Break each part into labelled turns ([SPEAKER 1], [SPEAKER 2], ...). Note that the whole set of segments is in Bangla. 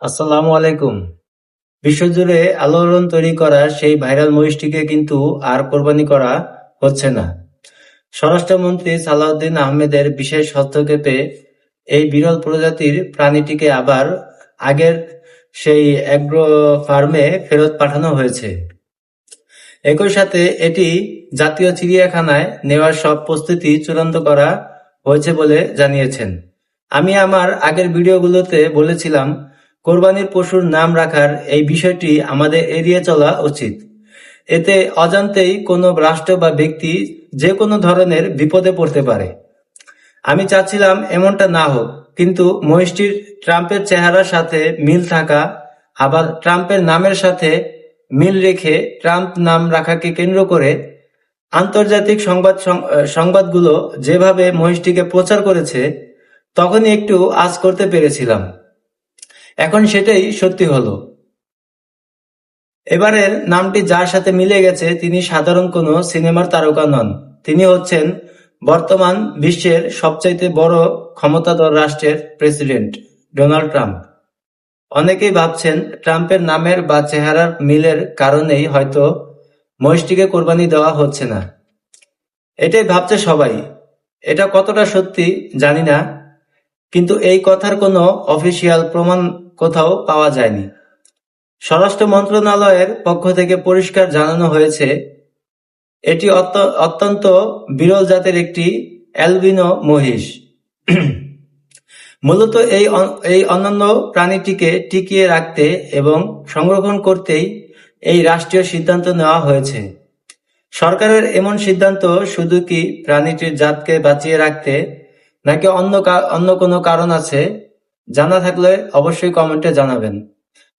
[SPEAKER 1] আসসালামু আলাইকুম। বিশ্বজুড়ে আলোড়ন তৈরি করা সেই ভাইরাল মহিষটিকে কিন্তু আর কোরবানি করা হচ্ছে না। স্বরাষ্ট্রমন্ত্রী সালাউদ্দিন আহমেদের বিশেষ হস্তক্ষেপে এই বিরল প্রজাতির প্রাণীটিকে আবার আগের সেই অ্যাগ্রো ফার্মে ফেরত পাঠানো হয়েছে। একই সাথে এটি জাতীয় চিড়িয়াখানায় নেওয়ার সব প্রস্তুতি চূড়ান্ত করা হয়েছে বলে জানিয়েছেন। আমি আমার আগের ভিডিওগুলোতে বলেছিলাম, কোরবানির পশুর নাম রাখার এই বিষয়টি আমাদের এড়িয়ে চলা উচিত। এতে অজান্তেই কোনো রাষ্ট্র বা ব্যক্তি যে কোনো ধরনের বিপদে পড়তে পারে। আমি চাচ্ছিলাম এমনটা না হোক, কিন্তু মহিষটির ট্রাম্পের চেহারার সাথে মিল থাকা, আবার ট্রাম্পের নামের সাথে মিল রেখে ট্রাম্প নাম রাখাকে কেন্দ্র করে আন্তর্জাতিক সংবাদগুলো যেভাবে মহিষটিকে প্রচার করেছে, তখনই একটু আঁচ করতে পেরেছিলাম। এখন সেটাই সত্যি হলো। এবারের নামটি যার সাথে মিলে গেছে তিনি সাধারণ কোনো সিনেমার তারকা নন। তিনি হচ্ছেন বর্তমান বিশ্বের সবচাইতে বড় ক্ষমতাধর রাষ্ট্রের প্রেসিডেন্ট ডোনাল্ড ট্রাম্প। অনেকেই ভাবছেন ট্রাম্পের নামের বা চেহারার মিলের কারণেই হয়তো মহিষটিকে কোরবানি দেওয়া হচ্ছে না। এটাই ভাবছে সবাই। এটা কতটা সত্যি জানি না, কিন্তু এই কথার কোনো অফিসিয়াল প্রমাণ কোথাও পাওয়া যায়নি। স্বরাষ্ট্র মন্ত্রণালয়ের পক্ষ থেকে পরিষ্কার জানানো হয়েছে, এটি অত্যন্ত বিরল জাতের একটি অ্যালবিনো মহিষ। মূলত এই অনন্য প্রাণীটিকে টিকিয়ে রাখতে এবং সংরক্ষণ করতেই এই রাষ্ট্রীয় সিদ্ধান্ত নেওয়া হয়েছে। সরকারের এমন সিদ্ধান্ত শুধু কি প্রাণীটির জাতকে বাঁচিয়ে রাখতে, নাকি অন্য কোনো কারণ আছে? জানা থাকলে অবশ্যই কমেন্টে জানাবেন।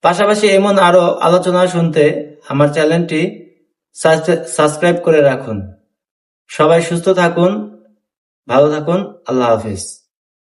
[SPEAKER 1] পাশাপাশি এমন আরো আলোচনা শুনতে আমার চ্যানেলটি সাবস্ক্রাইব করে রাখুন। সবাই সুস্থ থাকুন, ভালো থাকুন। আল্লাহ হাফিজ।